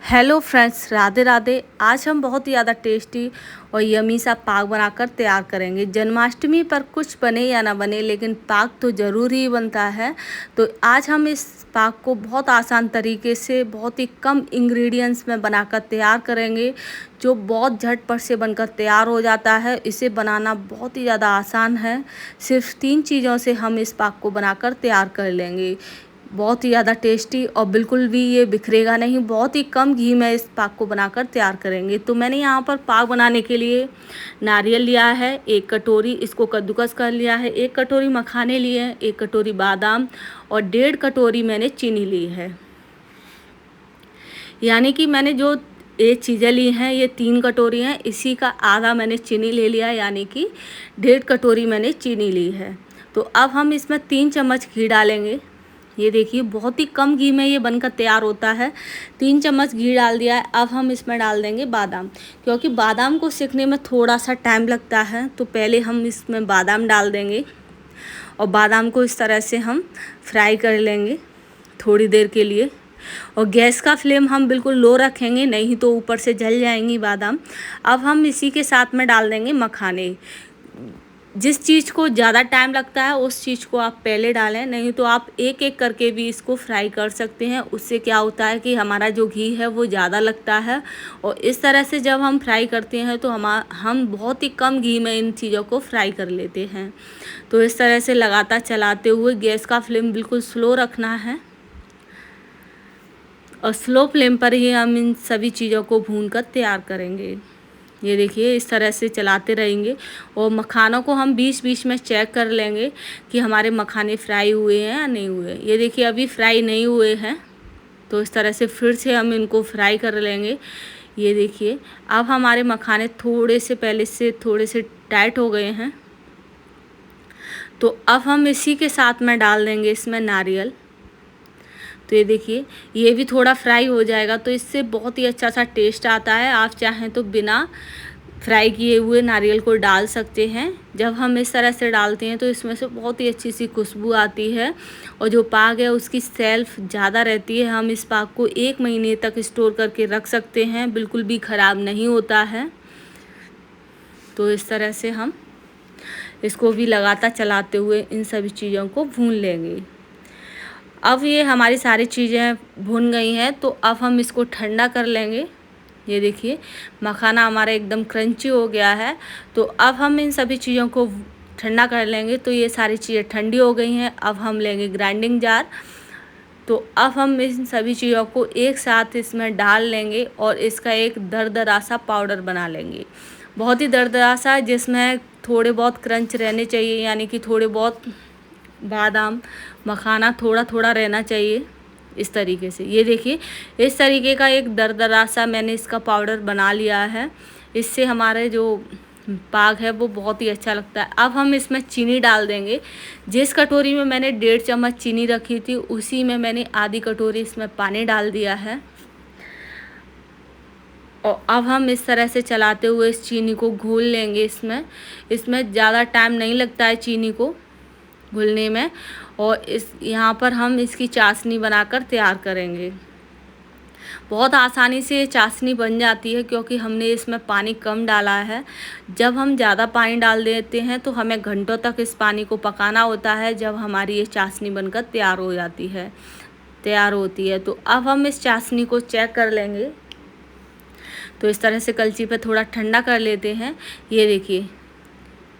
Hello friends, Radhe Radhe. आज हम बहुत ही ज़्यादा टेस्टी और यमी सा पाक बनाकर तैयार करेंगे। जन्माष्टमी पर कुछ बने या ना बने, लेकिन पाक तो ज़रूर ही बनता है। तो आज हम इस पाक को बहुत आसान तरीके से बहुत ही कम इंग्रेडिएंट्स में बनाकर तैयार करेंगे, जो बहुत झटपट से बनकर तैयार हो जाता है। इसे बनाना बहुत ही ज़्यादा आसान है। सिर्फ 3 चीज़ों से हम इस पाक को बनाकर तैयार कर लेंगे। बहुत ही ज़्यादा टेस्टी और बिल्कुल भी ये बिखरेगा नहीं। बहुत ही कम घी में इस पाक को बनाकर तैयार करेंगे। तो मैंने यहाँ पर पाक बनाने के लिए नारियल लिया है 1 कटोरी, इसको कद्दूकस कर लिया है। 1 कटोरी मखाने लिए हैं, 1 कटोरी बादाम और 1.5 कटोरी मैंने चीनी ली है। यानी कि मैंने जो ये चीज़ें ली हैं ये 3 कटोरी हैं, इसी का आधा मैंने चीनी ले लिया, यानी कि 1.5 कटोरी मैंने चीनी ली है। तो अब हम इसमें 3 चम्मच घी डालेंगे। ये देखिए बहुत ही कम घी में ये बनकर तैयार होता है। 3 चम्मच घी डाल दिया है। अब हम इसमें डाल देंगे बादाम, क्योंकि बादाम को सिकने में थोड़ा सा टाइम लगता है। तो पहले हम इसमें बादाम डाल देंगे और बादाम को इस तरह से हम फ्राई कर लेंगे थोड़ी देर के लिए। और गैस का फ्लेम हम बिल्कुल लो रखेंगे, नहीं तो ऊपर से जल जाएंगी बादाम। अब हम इसी के साथ में डाल देंगे मखाने। जिस चीज़ को ज़्यादा टाइम लगता है उस चीज़ को आप पहले डालें, नहीं तो आप एक एक करके भी इसको फ्राई कर सकते हैं। उससे क्या होता है कि हमारा जो घी है वो ज़्यादा लगता है। और इस तरह से जब हम फ्राई करते हैं तो हम बहुत ही कम घी में इन चीज़ों को फ्राई कर लेते हैं। तो इस तरह से लगातार चलाते हुए गैस का फ्लेम बिल्कुल स्लो रखना है और स्लो फ्लेम पर ही हम इन सभी चीज़ों को भूनकर तैयार करेंगे। ये देखिए इस तरह से चलाते रहेंगे और मखानों को हम बीच बीच में चेक कर लेंगे कि हमारे मखाने फ्राई हुए हैं या नहीं हुए। ये देखिए अभी फ्राई नहीं हुए हैं, तो इस तरह से फिर से हम इनको फ्राई कर लेंगे। ये देखिए अब हमारे मखाने थोड़े से पहले से थोड़े से टाइट हो गए हैं। तो अब हम इसी के साथ में डाल देंगे इसमें नारियल। तो ये देखिए ये भी थोड़ा फ्राई हो जाएगा, तो इससे बहुत ही अच्छा सा टेस्ट आता है। आप चाहें तो बिना फ्राई किए हुए नारियल को डाल सकते हैं। जब हम इस तरह से डालते हैं तो इसमें से बहुत ही अच्छी सी खुशबू आती है और जो पाक है उसकी सेल्फ ज़्यादा रहती है। हम इस पाक को 1 महीने तक स्टोर करके रख सकते हैं, बिल्कुल भी ख़राब नहीं होता है। तो इस तरह से हम इसको भी लगातार चलाते हुए इन सभी चीज़ों को भून लेंगे। अब ये हमारी सारी चीज़ें भुन गई हैं, तो अब हम इसको ठंडा कर लेंगे। ये देखिए मखाना हमारा एकदम क्रंची हो गया है। तो अब हम इन सभी चीज़ों को ठंडा कर लेंगे। तो ये सारी चीज़ें ठंडी हो गई हैं। अब हम लेंगे ग्राइंडिंग जार। तो अब हम इन सभी चीज़ों को एक साथ इसमें डाल लेंगे और इसका एक दरदरा सा पाउडर बना लेंगे। बहुत ही दरदरा सा, जिसमें थोड़े बहुत क्रंच रहने चाहिए, यानी कि थोड़े बहुत बादाम मखाना थोड़ा थोड़ा रहना चाहिए। इस तरीके से ये देखिए इस तरीके का एक दरदरा सा मैंने इसका पाउडर बना लिया है। इससे हमारे जो पाक है वो बहुत ही अच्छा लगता है। अब हम इसमें चीनी डाल देंगे। जिस कटोरी में मैंने 1.5 चम्मच चीनी रखी थी उसी में मैंने आधी कटोरी इसमें पानी डाल दिया है। और अब हम इस तरह से चलाते हुए इस चीनी को घोल लेंगे। इसमें ज़्यादा टाइम नहीं लगता है चीनी को घुलने में। और इस यहाँ पर हम इसकी चाशनी बनाकर तैयार करेंगे। बहुत आसानी से ये चाशनी बन जाती है, क्योंकि हमने इसमें पानी कम डाला है। जब हम ज़्यादा पानी डाल देते हैं तो हमें घंटों तक इस पानी को पकाना होता है, जब हमारी ये चाशनी बनकर तैयार होती है। तो अब हम इस चाशनी को चेक कर लेंगे। तो इस तरह से कलछी पे थोड़ा ठंडा कर लेते हैं। ये देखिए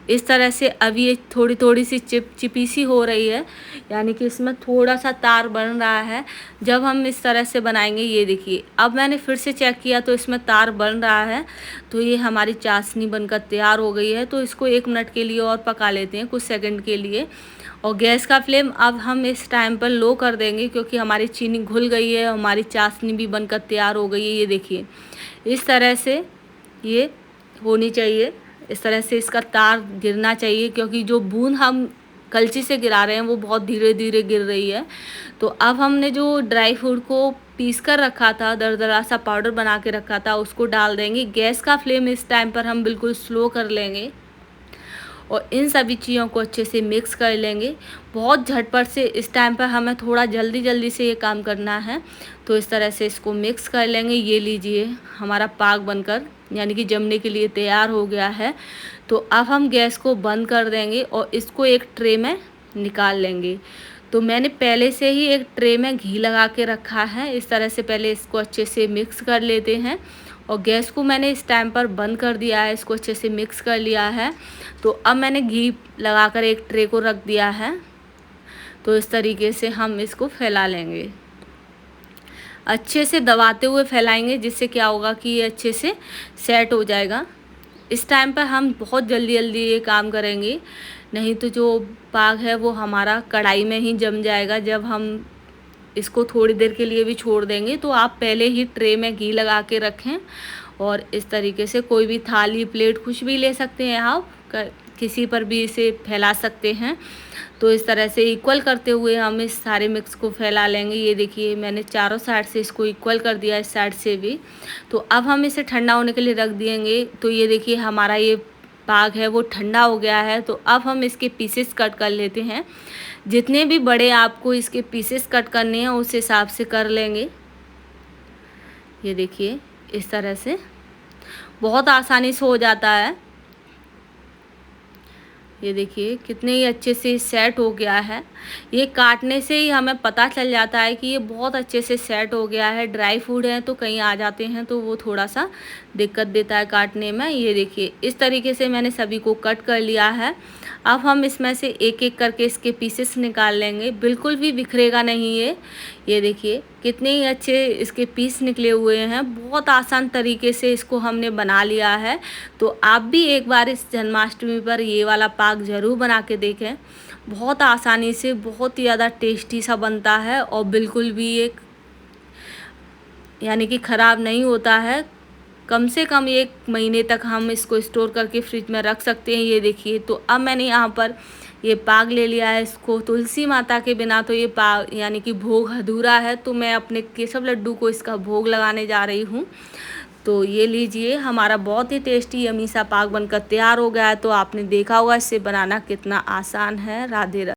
इस तरह से अब ये थोड़ी थोड़ी सी चिपचिपी सी हो रही है, यानी कि इसमें थोड़ा सा तार बन रहा है। जब हम इस तरह से बनाएंगे, ये देखिए अब मैंने फिर से चेक किया तो इसमें तार बन रहा है। तो ये हमारी चाशनी बनकर तैयार हो गई है। तो इसको 1 मिनट के लिए और पका लेते हैं, कुछ सेकंड के लिए। और गैस का फ्लेम अब हम इस टाइम पर लो कर देंगे, क्योंकि हमारी चीनी घुल गई है, हमारी चाशनी भी बनकर तैयार हो गई है। ये देखिए इस तरह से ये होनी चाहिए। इस तरह से इसका तार गिरना चाहिए, क्योंकि जो बूंद हम कलछी से गिरा रहे हैं वो बहुत धीरे धीरे गिर रही है। तो अब हमने जो ड्राई फ्रूट को पीस कर रखा था, दरदरा सा पाउडर बना के रखा था, उसको डाल देंगे। गैस का फ्लेम इस टाइम पर हम बिल्कुल स्लो कर लेंगे और इन सभी चीज़ों को अच्छे से मिक्स कर लेंगे। बहुत झटपट से इस टाइम पर हमें थोड़ा जल्दी से ये काम करना है। तो इस तरह से इसको मिक्स कर लेंगे। ये लीजिए हमारा पाक बनकर यानी कि जमने के लिए तैयार हो गया है। तो अब हम गैस को बंद कर देंगे और इसको एक ट्रे में निकाल लेंगे। तो मैंने पहले से ही एक ट्रे में घी लगा के रखा है। इस तरह से पहले इसको अच्छे से मिक्स कर लेते हैं और गैस को मैंने इस टाइम पर बंद कर दिया है। इसको अच्छे से मिक्स कर लिया है। तो अब मैंने घी लगाकर एक ट्रे को रख दिया है। तो इस तरीके से हम इसको फैला लेंगे, अच्छे से दबाते हुए फैलाएंगे, जिससे क्या होगा कि ये अच्छे से सेट हो जाएगा। इस टाइम पर हम बहुत जल्दी ये काम करेंगे, नहीं तो जो पाक है वो हमारा कढ़ाई में ही जम जाएगा। जब हम इसको थोड़ी देर के लिए भी छोड़ देंगे तो आप पहले ही ट्रे में घी लगा के रखें और इस तरीके से कोई भी थाली प्लेट कुछ भी ले सकते हैं आप, किसी पर भी इसे फैला सकते हैं। तो इस तरह से इक्वल करते हुए हम इस सारे मिक्स को फैला लेंगे। ये देखिए मैंने चारों साइड से इसको इक्वल कर दिया, इस साइड से भी। तो अब हम इसे ठंडा होने के लिए रख देंगे। तो ये देखिए हमारा ये पाक है वो ठंडा हो गया है। तो अब हम इसके पीसेस कट कर लेते हैं। जितने भी बड़े आपको इसके पीसेस कट करने हैं उस हिसाब से कर लेंगे। ये देखिए इस तरह से बहुत आसानी से हो जाता है। ये देखिए कितने ही अच्छे से सेट हो गया है। ये काटने से ही हमें पता चल जाता है कि ये बहुत अच्छे से सेट हो गया है। ड्राई फूड है तो कहीं आ जाते हैं तो वो थोड़ा सा दिक्कत देता है काटने में। ये देखिए इस तरीके से मैंने सभी को कट कर लिया है। अब हम इसमें से एक एक करके इसके पीसेस निकाल लेंगे, बिल्कुल भी बिखरेगा नहीं ये देखिए कितने ही अच्छे इसके पीस निकले हुए हैं। बहुत आसान तरीके से इसको हमने बना लिया है। तो आप भी एक बार इस जन्माष्टमी पर ये वाला पाक ज़रूर बना के देखें। बहुत आसानी से बहुत ही ज़्यादा टेस्टी सा बनता है और बिल्कुल भी एक यानी कि ख़राब नहीं होता है। कम से कम 1 महीने तक हम इसको स्टोर करके फ्रिज में रख सकते हैं। ये देखिए तो अब मैंने यहाँ पर ये पाक ले लिया है। इसको तुलसी माता के बिना तो ये पाक यानी कि भोग अधूरा है। तो मैं अपने केसव लड्डू को इसका भोग लगाने जा रही हूँ। तो ये लीजिए हमारा बहुत ही टेस्टी यम्मी सा पाक बनकर तैयार हो गया है। तो आपने देखा होगा इसे बनाना कितना आसान है। राधे राधे।